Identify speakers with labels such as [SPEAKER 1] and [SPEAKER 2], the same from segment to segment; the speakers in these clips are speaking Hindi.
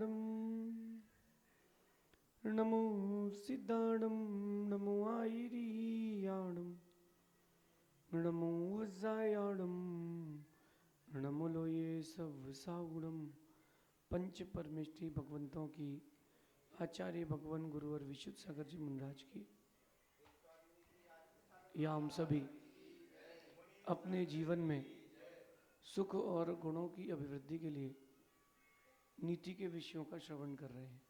[SPEAKER 1] सिद्धाणं नमो सिद्धाणं नमो आयरियाणं नमो वज्रायाणं नमो लोये सवसागुणम। पंच परमेष्ठी भगवंतों की आचार्य भगवान गुरु और विशुद्ध सागर जी मुनिराज की या हम सभी अपने जीवन में सुख और गुणों की अभिवृद्धि के लिए नीति के विषयों का श्रवण कर रहे हैं।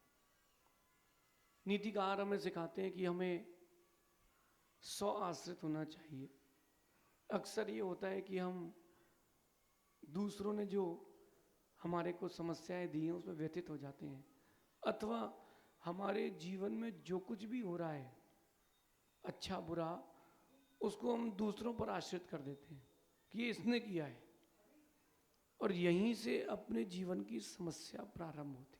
[SPEAKER 1] नीतिकार हमें सिखाते हैं कि हमें स्व आश्रित होना चाहिए। अक्सर ये होता है कि हम दूसरों ने जो हमारे को समस्याएं दी हैं उसमें व्यथित हो जाते हैं, अथवा हमारे जीवन में जो कुछ भी हो रहा है अच्छा बुरा उसको हम दूसरों पर आश्रित कर देते हैं कि ये इसने किया है, और यहीं से अपने जीवन की समस्या प्रारंभ होती है।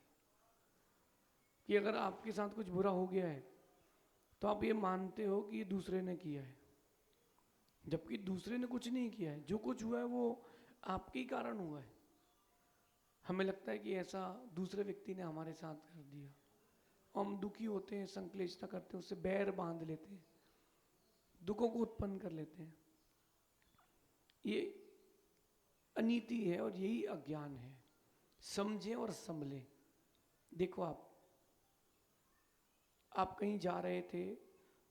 [SPEAKER 1] कि अगर आपके साथ कुछ बुरा हो गया है तो आप ये मानते हो कि ये दूसरे ने किया है, जबकि दूसरे ने कुछ नहीं किया है। जो कुछ हुआ है वो आपके ही कारण हुआ है। हमें लगता है कि ऐसा दूसरे व्यक्ति ने हमारे साथ कर दिया, हम दुखी होते हैं, संक्लेशता करते हैं, उससे बैर बांध लेते हैं, दुखों को उत्पन्न कर लेते हैं। ये अनीति है और यही अज्ञान है। समझें और संभलें। देखो, आप कहीं जा रहे थे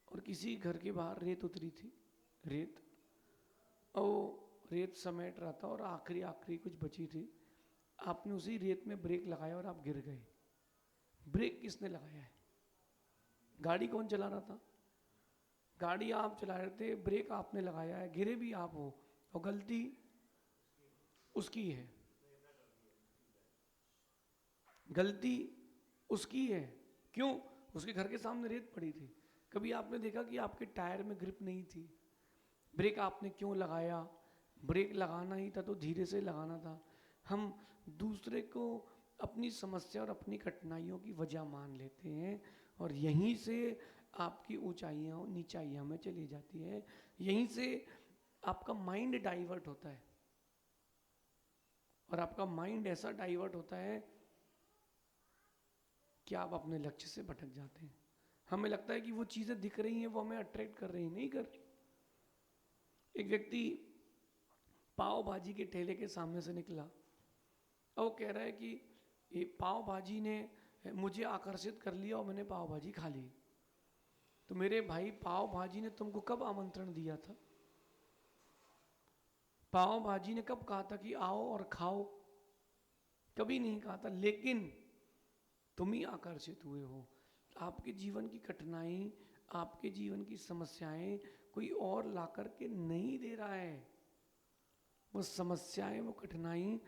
[SPEAKER 1] और किसी घर के बाहर रेत उतरी थी, रेत, और रेत समेट रहा था और आखिरी आखिरी कुछ बची थी। आपने उसी रेत में ब्रेक लगाया और आप गिर गए। ब्रेक किसने लगाया है? गाड़ी कौन चला रहा था? गाड़ी आप चला रहे थे, ब्रेक आपने लगाया है, गिरे भी आप हो, और गलती उसकी है। गलती उसकी है। क्यों? उसके घर के सामने रेत पड़ी थी। कभी आपने देखा कि आपके टायर में ग्रिप नहीं थी? ब्रेक आपने क्यों लगाया? ब्रेक लगाना ही था तो धीरे से लगाना था। हम दूसरे को अपनी समस्या और अपनी कठिनाइयों की वजह मान लेते हैं, और यहीं से आपकी ऊंचाइयाँ नीचाइयाँ में चली जाती है। यहीं से आपका माइंड डाइवर्ट होता है, और आपका माइंड ऐसा डाइवर्ट होता है कि आप अपने लक्ष्य से भटक जाते हैं। हमें लगता है कि वो चीज़ें दिख रही हैं, वो हमें अट्रैक्ट कर रही हैं, नहीं कर रही। एक व्यक्ति पाव भाजी के ठेले के सामने से निकला और वो कह रहा है कि ये पाव भाजी ने मुझे आकर्षित कर लिया और मैंने पाव भाजी खा ली। तो मेरे भाई, पाव भाजी ने तुमको कब आमंत्रण दिया था? पाव भाजी ने कब कहा था कि आओ और खाओ? कभी नहीं कहा था, लेकिन तुम ही आकर्षित हुए हो। आपके जीवन की कठिनाई, आपके जीवन की समस्याएं कोई और ला करके नहीं दे रहा है। वो समस्याएं, वो कठिनाई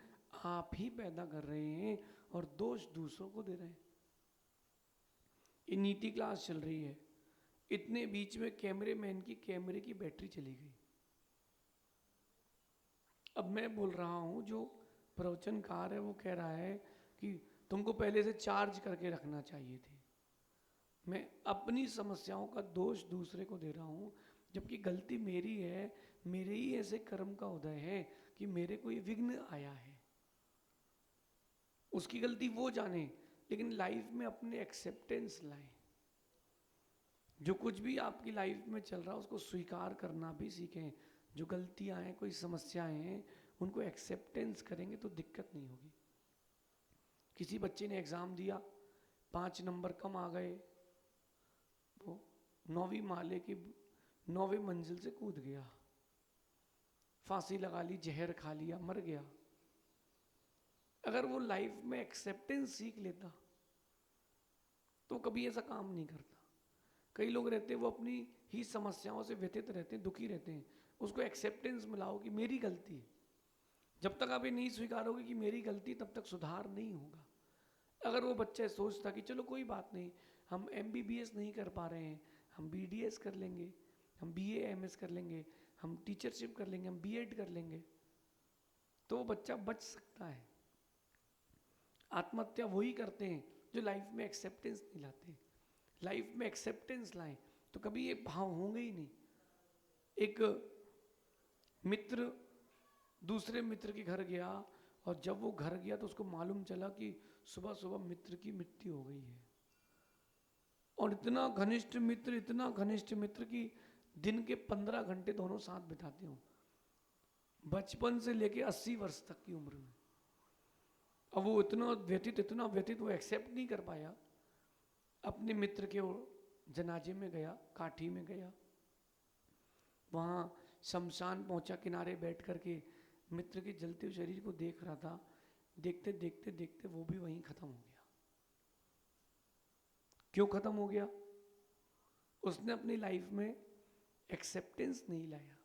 [SPEAKER 1] आप ही पैदा कर रहे हैं और दोष दूसरों को दे रहे हैं। ये नीति क्लास चल रही है, इतने बीच में कैमरे मैन की कैमरे की बैटरी चली गई। अब मैं बोल रहा हूं, जो प्रवचनकार है वो कह रहा है कि तुमको पहले से चार्ज करके रखना चाहिए थी। मैं अपनी समस्याओं का दोष दूसरे को दे रहा हूं, जबकि गलती मेरी है। मेरे ही ऐसे कर्म का उदय है कि मेरे को ये विघ्न आया है। उसकी गलती वो जाने, लेकिन लाइफ में अपने एक्सेप्टेंस लाएं। जो कुछ भी आपकी लाइफ में चल रहा है उसको स्वीकार करना भी सीखें। जो गलतियां हैं, कोई समस्याएं हैं, उनको एक्सेप्टेंस करेंगे तो दिक्कत नहीं होगी। किसी बच्चे ने एग्ज़ाम दिया, 5 नंबर कम आ गए, वो 9वीं माले की 9वें मंजिल से कूद गया, फांसी लगा ली, जहर खा लिया, मर गया। अगर वो लाइफ में एक्सेप्टेंस सीख लेता तो कभी ऐसा काम नहीं करता। कई लोग रहते हैं वो अपनी ही समस्याओं से व्यथित रहते हैं, दुखी रहते हैं। उसको एक्सेप्टेंस मिलाओ कि मेरी गलती है। जब तक आप ये नहीं स्वीकारोगे कि मेरी गलती, तब तक सुधार नहीं होगा। अगर वो बच्चा सोचता कि चलो कोई बात नहीं, हम MBBS नहीं कर पा रहे हैं, हम BDS कर लेंगे, हम BA MS कर लेंगे, हम टीचरशिप कर लेंगे, हम B.Ed कर लेंगे, तो वो बच्चा बच सकता है। आत्महत्या वही करते हैं जो लाइफ में एक्सेप्टेंस नहीं लाते। लाइफ में एक्सेप्टेंस लाएं तो कभी ये भाव होंगे ही नहीं। एक मित्र दूसरे मित्र के घर गया और जब वो घर गया तो उसको मालूम चला कि सुबह सुबह मित्र की मृत्यु हो गई है। और इतना घनिष्ठ मित्र कि दिन के 15 घंटे दोनों साथ बिताते हो, बचपन से लेके 80 वर्ष तक की उम्र में। अब वो इतना व्यतीत वो एक्सेप्ट नहीं कर पाया। अपने मित्र के जनाजे में गया, काठी में गया, वहाँ शमशान पहुंचा, किनारे बैठ करके मित्र के जलते हुए शरीर को देख रहा था। देखते देखते देखते वो भी वहीं खत्म हो गया। क्यों खत्म हो गया? उसने अपनी लाइफ में एक्सेप्टेंस नहीं लाया।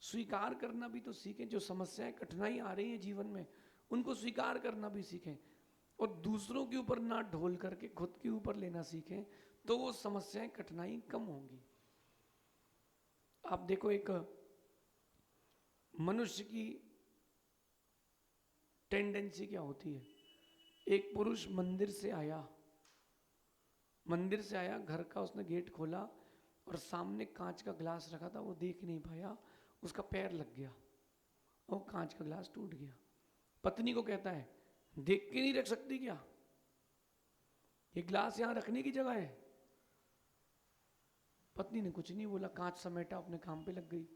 [SPEAKER 1] स्वीकार करना भी तो सीखें। जो समस्याएं कठिनाई आ रही हैं जीवन में, उनको स्वीकार करना भी सीखें, और दूसरों के ऊपर ना ढोल करके खुद के ऊपर लेना सीखें, तो वो समस्याएं कठिनाई कम होंगी। आप देखो, एक मनुष्य की टेंडेंसी क्या होती है। एक पुरुष मंदिर से आया, घर का उसने गेट खोला और सामने कांच का ग्लास रखा था, वो देख नहीं पाया, उसका पैर लग गया और कांच का ग्लास टूट गया। पत्नी को कहता है, देख के नहीं रख सकती क्या? ये ग्लास यहां रखने की जगह है। पत्नी ने कुछ नहीं बोला, कांच समेटा, अपने काम पे लग गई।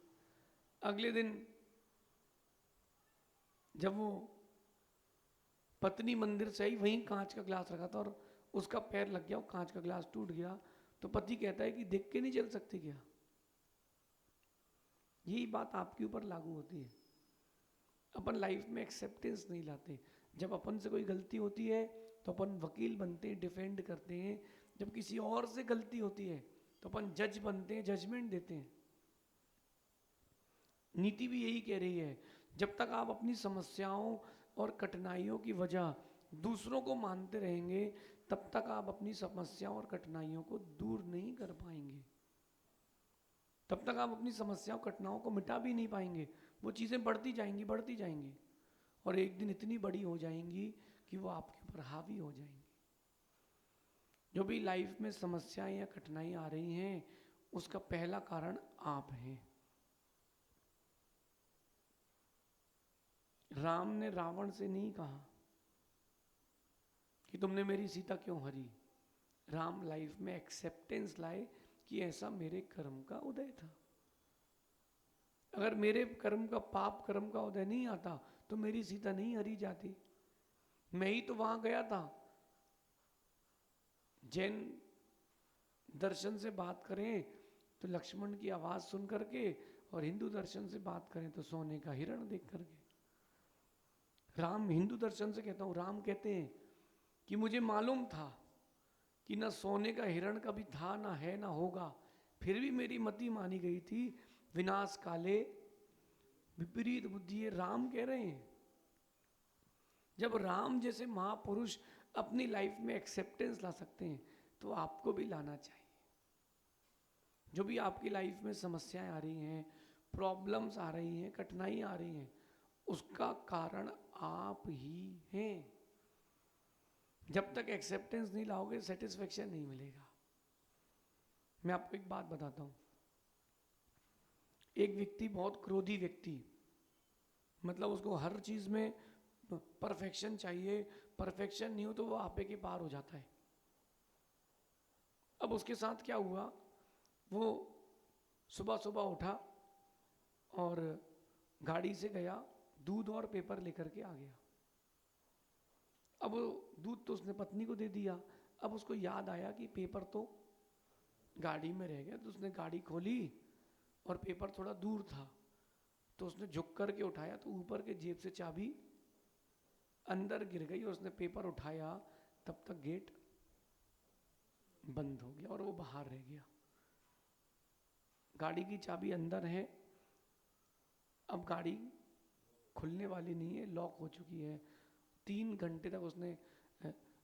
[SPEAKER 1] अगले दिन जब वो पत्नी मंदिर से आई, वहीं कांच का ग्लास रखा था और उसका पैर लग गया, कांच का ग्लास टूट गया। तो पति कहता है कि देख के नहीं चल सकती क्या? यही बात आपके ऊपर लागू होती है। अपन लाइफ में एक्सेप्टेंस नहीं लाते। जब अपन से कोई गलती होती है तो अपन वकील बनते हैं, डिफेंड करते हैं। जब किसी और से गलती होती है तो अपन जज बनते हैं, जजमेंट देते हैं। नीति भी यही कह रही है, जब तक आप अपनी समस्याओं और कठिनाइयों की वजह दूसरों को मानते रहेंगे, तब तक आप अपनी समस्याओं और कठिनाइयों को दूर नहीं कर पाएंगे। तब तक आप अपनी समस्याओं कठिनाइयों को मिटा भी नहीं पाएंगे। वो चीज़ें बढ़ती जाएंगी और एक दिन इतनी बड़ी हो जाएंगी कि वो आपके ऊपर हावी हो जाएंगी। जो भी लाइफ में समस्याएं या कठिनाई आ रही हैं, उसका पहला कारण आप हैं। राम ने रावण से नहीं कहा कि तुमने मेरी सीता क्यों हरी। राम लाइफ में एक्सेप्टेंस लाए कि ऐसा मेरे कर्म का उदय था। अगर मेरे कर्म का, पाप कर्म का उदय नहीं आता तो मेरी सीता नहीं हरी जाती। मैं ही तो वहां गया था। जैन दर्शन से बात करें तो लक्ष्मण की आवाज सुन करके, और हिंदू दर्शन से बात करें तो सोने का हिरण देख करके। राम, हिंदू दर्शन से कहता हूं, राम कहते हैं कि मुझे मालूम था कि ना सोने का हिरण कभी था, ना है, ना होगा, फिर भी मेरी मति मानी गई थी। विनाश काले विपरीत बुद्धि। ये राम कह रहे हैं। जब राम जैसे महापुरुष अपनी लाइफ में एक्सेप्टेंस ला सकते हैं तो आपको भी लाना चाहिए। जो भी आपकी लाइफ में समस्याएं आ रही हैं, प्रॉब्लम्स आ रही हैं, कठिनाई आ रही हैं, उसका कारण आप ही हैं। जब तक एक्सेप्टेंस नहीं लाओगे, सेटिस्फेक्शन नहीं मिलेगा। मैं आपको एक बात बताता हूं। एक व्यक्ति, बहुत क्रोधी व्यक्ति, मतलब उसको हर चीज में परफेक्शन चाहिए, परफेक्शन नहीं हो तो वो आपे के पार हो जाता है। अब उसके साथ क्या हुआ, वो सुबह सुबह उठा और गाड़ी से गया, दूध और पेपर लेकर के आ गया। अब वो दूध तो उसने पत्नी को दे दिया। अब उसको याद आया कि पेपर तो गाड़ी में रह गया, तो उसने गाड़ी खोली और पेपर थोड़ा दूर था, तो उसने झुक करके उठाया तो ऊपर के जेब से चाबी अंदर गिर गई और उसने पेपर उठाया, तब तक गेट बंद हो गया और वो बाहर रह गया। गाड़ी की चाबी अंदर है, अब गाड़ी खुलने वाली नहीं है, लॉक हो चुकी है। 3 घंटे तक उसने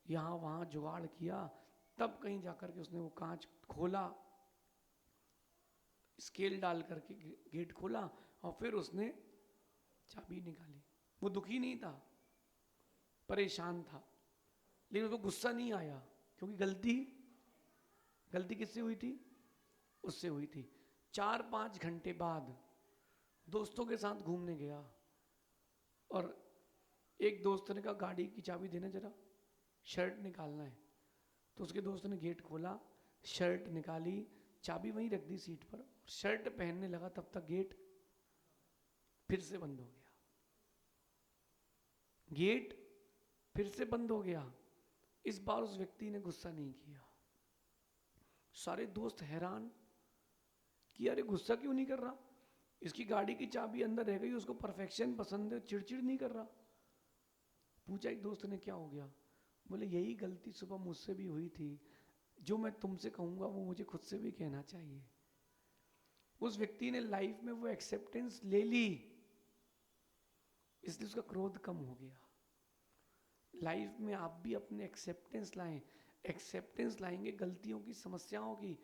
[SPEAKER 1] यहाँ वहाँ जुगाड़ किया, तब कहीं जाकर के उसने वो कांच खोला, स्केल डाल करके गेट खोला और फिर उसने चाबी निकाली। वो दुखी नहीं था, परेशान था, लेकिन उसको गुस्सा नहीं आया, क्योंकि गलती किससे हुई थी? उससे हुई थी। 4-5 घंटे बाद दोस्तों के साथ घूमने गया और एक दोस्त ने कहा गाड़ी की चाबी देना जरा, शर्ट निकालना है। तो उसके दोस्त ने गेट खोला, शर्ट निकाली, चाबी वहीं रख दी सीट पर, शर्ट पहनने लगा, तब तक गेट फिर से बंद हो गया। गेट फिर से बंद हो गया। इस बार उस व्यक्ति ने गुस्सा नहीं किया। सारे दोस्त हैरान कि अरे गुस्सा क्यों नहीं कर रहा, इसकी गाड़ी की चाबी अंदर रह गई, उसको परफेक्शन पसंद है, चिड़चिड़ नहीं कर रहा। पूछा एक दोस्त ने क्या हो गया, बोले यही गलती सुबह मुझसे भी हुई थी, जो मैं तुमसे कहूंगा वो मुझे खुद से भी कहना चाहिए। उस व्यक्ति ने लाइफ में वो एक्सेप्टेंस ले ली, इसलिए उसका क्रोध कम हो गया। लाइफ में आप भी अपने एक्सेप्टेंस लाएं, एक्सेप्टेंस लाएंगे गलतियों की, समस्याओं की,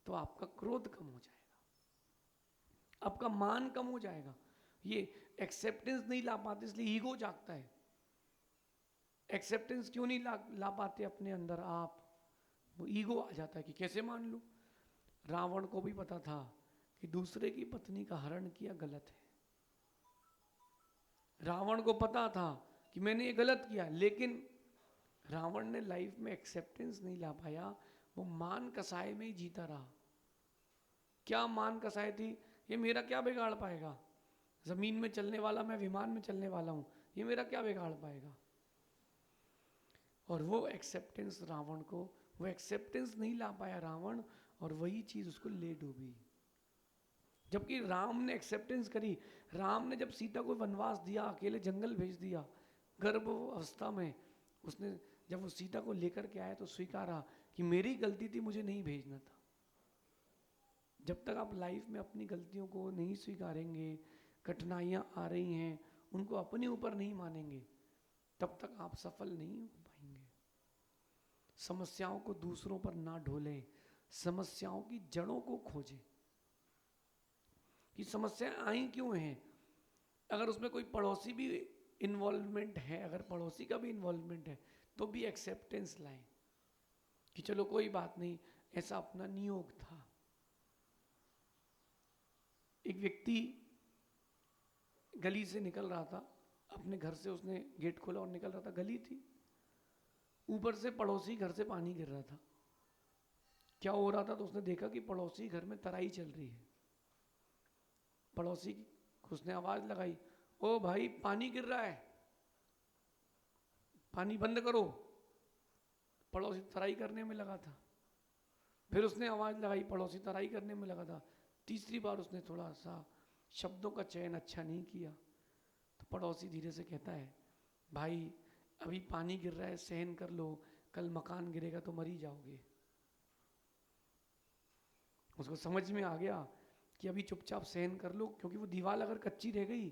[SPEAKER 1] तो आपका क्रोध कम हो जाएगा, आपका मान कम हो जाएगा। ये एक्सेप्टेंस नहीं ला पाते इसलिए ईगो जागता है। एक्सेप्टेंस क्यों नहीं ला पाते अपने अंदर आप, वो ईगो आ जाता है कि कैसे मान लूं। रावण को भी पता था कि दूसरे की पत्नी का हरण किया गलत है, रावण को पता था कि मैंने ये गलत किया, लेकिन रावण ने लाइफ में एक्सेप्टेंस नहीं ला पाया, वो मान कसाई में ही जीता रहा। क्या मान कसाई थी, ये मेरा क्या बिगाड़ पाएगा, जमीन में चलने वाला मैं विमान में चलने वाला हूं, ये मेरा क्या बिगाड़ पाएगा। और वो एक्सेप्टेंस रावण को, वो एक्सेप्टेंस नहीं ला पाया रावण, और वही चीज उसको ले डूबी। जबकि राम ने एक्सेप्टेंस करी, राम ने जब सीता को वनवास दिया, अकेले जंगल भेज दिया, गर्भ अवस्था में, उसने जब वो सीता को लेकर के आया तो स्वीकारा कि मेरी गलती थी, मुझे नहीं भेजना था। जब तक आप लाइफ में अपनी गलतियों को नहीं स्वीकारेंगे, कठिनाइयां आ रही हैं उनको अपने ऊपर नहीं मानेंगे, तब तक आप सफल नहीं हो पाएंगे। समस्याओं को दूसरों पर ना ढोलें, समस्याओं की जड़ों को खोजें कि समस्याएं आई क्यों हैं। अगर उसमें कोई पड़ोसी भी इन्वॉल्वमेंट है, अगर पड़ोसी का भी इन्वॉल्वमेंट है, तो भी एक्सेप्टेंस लाएं कि चलो कोई बात नहीं, ऐसा अपना नियोग था। एक व्यक्ति गली से निकल रहा था, अपने घर से उसने गेट खोला और निकल रहा था, गली थी, ऊपर से पड़ोसी घर से पानी गिर रहा था। क्या हो रहा था, तो उसने देखा कि पड़ोसी घर में तराई चल रही है। पड़ोसी को उसने आवाज लगाई, ओ भाई पानी गिर रहा है, पानी बंद करो। पड़ोसी तराई करने में लगा था। फिर उसने आवाज लगाई, पड़ोसी तराई करने में लगा था। तीसरी बार उसने थोड़ा सा शब्दों का चयन अच्छा नहीं किया, तो पड़ोसी धीरे से कहता है, भाई अभी पानी गिर रहा है, सहन कर लो, कल मकान गिरेगा तो मर ही जाओगे। उसको समझ में आ गया कि अभी चुपचाप सहन कर लो, क्योंकि वो दीवार अगर कच्ची रह गई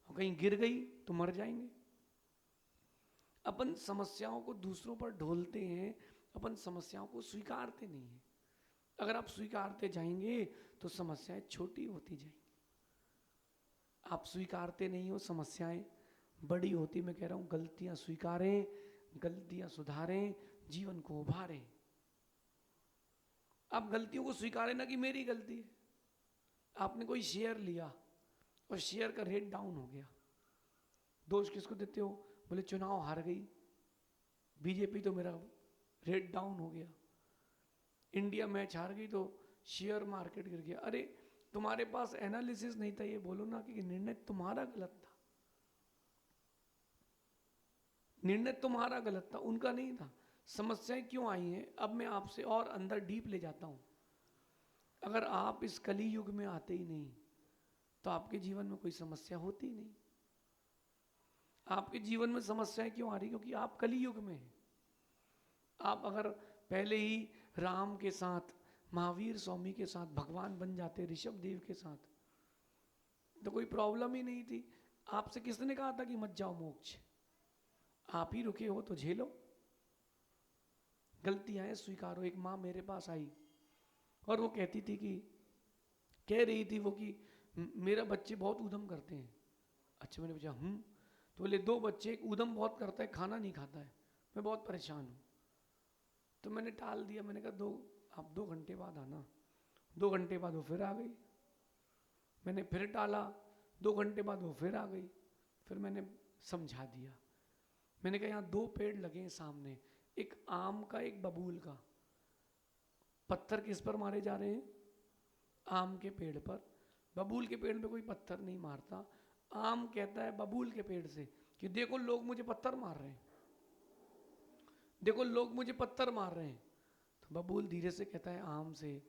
[SPEAKER 1] और कहीं गिर गई तो मर जाएंगे। अपन समस्याओं को दूसरों पर ढोलते हैं, अपन समस्याओं को स्वीकारते नहीं हैं। अगर आप स्वीकारते जाएंगे तो समस्याएं छोटी होती जाएंगी। आप स्वीकारते नहीं हो, समस्याएं बड़ी होती। मैं कह रहा हूं गलतियां स्वीकारें, गलतियां सुधारें, जीवन को उभारें। आप गलतियों को स्वीकारें ना कि मेरी गलती है। आपने कोई शेयर लिया और शेयर का रेट डाउन हो गया, दोष किसको देते हो, बोले चुनाव हार गई बीजेपी तो मेरा रेट डाउन हो गया, इंडिया मैच हार गई तो शेयर मार्केट गिर गया। अरे तुम्हारे पास एनालिसिस नहीं था, ये बोलो ना कि निर्णय तुम्हारा गलत था, निर्णय तुम्हारा गलत था, उनका नहीं था। समस्याएं क्यों आई हैं, अब मैं आपसे और अंदर डीप ले जाता हूं। अगर आप इस कली युग में आते ही नहीं तो आपके जीवन में कोई समस्या होती ही नहीं। आपके जीवन में समस्याएं क्यों आ रही, क्योंकि आप कली युग में हैं। आप अगर पहले ही राम के साथ, महावीर स्वामी के साथ भगवान बन जाते, ऋषभ देव के साथ, तो कोई प्रॉब्लम ही नहीं थी। आपसे किसने कहा था कि मत जाओ मोक्ष, आप ही रुके हो तो झेलो। गलतियां हैं स्वीकारो। एक माँ मेरे पास आई और वो कहती थी कि, कह रही थी वो कि मेरा बच्चे बहुत ऊधम करते हैं। अच्छा, मैंने पूछा तो बोले 2 बच्चे, एक ऊधम बहुत करता है, खाना नहीं खाता है, मैं बहुत परेशान हूँ। तो मैंने टाल दिया, मैंने कहा आप 2 घंटे बाद आना। 2 घंटे बाद वो फिर आ गई। मैंने फिर टाला, 2 घंटे बाद वो फिर आ गई। फिर मैंने समझा दिया मैंने कहा यहाँ 2 पेड़ लगे हैं सामने, एक आम का एक बबूल का। पत्थर किस पर मारे जा रहे हैं? आम के पेड़ पर। बबूल के पेड़ पे कोई पत्थर नहीं मारता। आम कहता है बबूल के पेड़ से कि देखो लोग मुझे पत्थर मार रहे हैं, देखो लोग मुझे पत्थर मार रहे हैं। तो बबूल धीरे से कहता है आम से,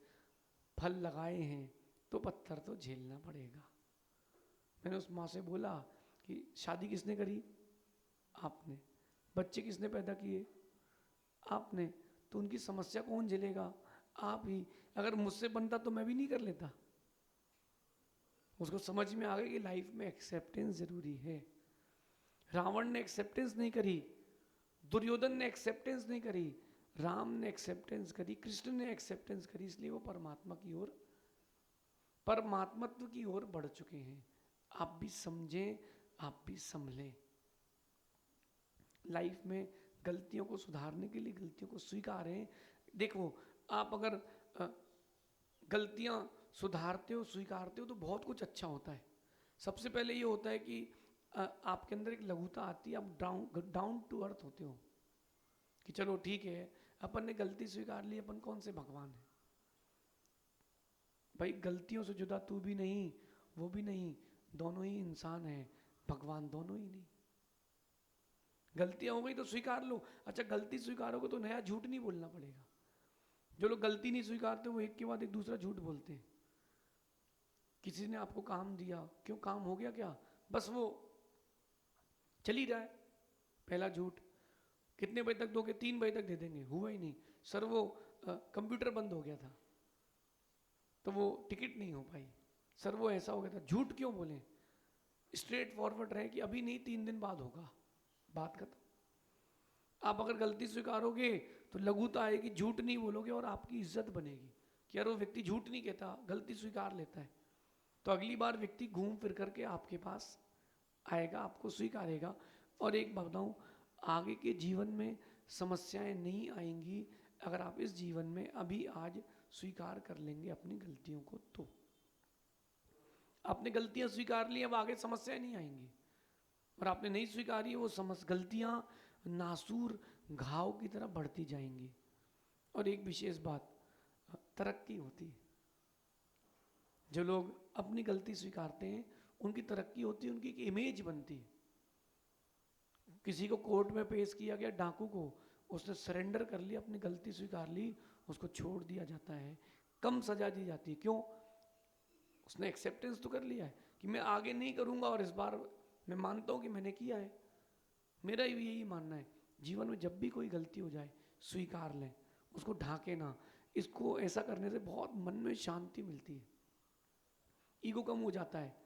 [SPEAKER 1] फल लगाए हैं तो पत्थर तो झेलना पड़ेगा। मैंने उस माँ से बोला कि शादी किसने करी? आपने। बच्चे किसने पैदा किए? आपने। तो उनकी समस्या कौन झेलेगा? आप ही। अगर मुझसे बनता तो मैं भी नहीं कर लेता। उसको समझ में आ गया कि लाइफ में एक्सेप्टेंस जरूरी है। रावण ने एक्सेप्टेंस नहीं करी, दुर्योधन ने एक्सेप्टेंस नहीं करी, राम ने एक्सेप्टेंस करी, कृष्ण ने एक्सेप्टेंस करी, इसलिए वो परमात्मा की ओर, परमात्मत्व की ओर बढ़ चुके हैं। आप भी समझें, आप भी संभलें। लाइफ में गलतियों को सुधारने के लिए गलतियों को स्वीकारें। देखो, आप अगर गलतियां सुधारते हो, स्वीकारते हो तो बहुत कुछ अच्छा होता है। सबसे पहले ये होता है कि आपके अंदर एक लघुता आती है, आप डाउन टू अर्थ होते हो कि चलो ठीक है, अपन ने गलती स्वीकार ली, अपन कौन से भगवान हैं भाई? गलतियों से जुदा तू भी नहीं, वो भी नहीं, दोनों ही इंसान हैं, भगवान दोनों ही नहीं। गलतियां हो गई तो स्वीकार लो। अच्छा, गलती स्वीकारोगे तो नया झूठ नहीं बोलना पड़ेगा। जो लोग गलती नहीं स्वीकारते वो एक के बाद एक दूसरा झूठ बोलते हैं। किसी ने आपको काम दिया, क्यों काम हो गया क्या, बस वो चली जाए। पहला झूठ। कितने बजे तक दोगे? 3 बजे तक दे देंगे। हुआ ही नहीं। सर वो कंप्यूटर बंद हो गया था तो वो टिकट नहीं हो पाई। सर वो ऐसा हो गया था। झूठ क्यों बोले? स्ट्रेट फॉरवर्ड रहे कि अभी नहीं, 3 दिन बाद होगा, बात खत्म। आप अगर गलती स्वीकारोगे तो लघुता आएगी, झूठ नहीं बोलोगे और आपकी इज्जत बनेगी कि यार वो व्यक्ति झूठ नहीं कहता, गलती स्वीकार लेता है। तो अगली बार व्यक्ति घूम फिर करके आपके पास आएगा, आपको स्वीकारेगा। और एक बात बताऊं, आगे के जीवन में समस्याएं नहीं आएंगी अगर आप इस जीवन में अभी आज स्वीकार कर लेंगे अपनी गलतियों को। तो आपने गलतियां स्वीकार ली, अब आगे समस्याएं नहीं आएंगी। और आपने नहीं स्वीकारी, वो गलतियां नासूर घाव की तरह बढ़ती जाएंगी। और एक विशेष बात, तरक्की होती है। जो लोग अपनी गलती स्वीकारते हैं उनकी तरक्की होती है, उनकी एक इमेज बनती है। किसी को कोर्ट में पेश किया गया, डाकू को, उसने सरेंडर कर लिया, अपनी गलती स्वीकार ली, उसको छोड़ दिया जाता है, कम सजा दी जाती है। क्यों? उसने एक्सेप्टेंस तो कर लिया है कि मैं आगे नहीं करूंगा और इस बार मैं मानता हूं कि मैंने किया है। मेरा भी यही मानना है, जीवन में जब भी कोई गलती हो जाए स्वीकार लें, उसको ढाके ना। इसको ऐसा करने से बहुत मन में शांति मिलती है, ईगो कम हो जाता है।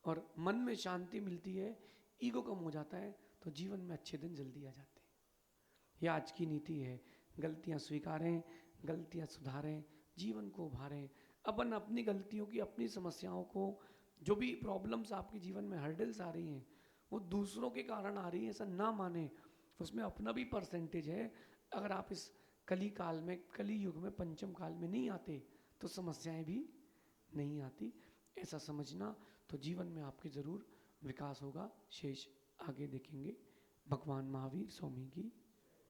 [SPEAKER 1] और मन में शांति मिलती है, ईगो कम हो जाता है, तो जीवन में अच्छे दिन जल्दी आ जाते हैं। यह आज की नीति है। गलतियां स्वीकारें, गलतियां सुधारें, जीवन को उभारें। अपन अपनी गलतियों की, अपनी समस्याओं को, जो भी प्रॉब्लम्स आपके जीवन में हर्डल्स आ रही हैं वो दूसरों के कारण आ रही है ऐसा ना माने, उसमें अपना भी परसेंटेज है। अगर आप इस कली काल में, कली युग में, पंचम काल में नहीं आते तो समस्याएं भी नहीं आती। ऐसा समझना, तो जीवन में आपके ज़रूर विकास होगा। शेष आगे देखेंगे। भगवान महावीर स्वामी की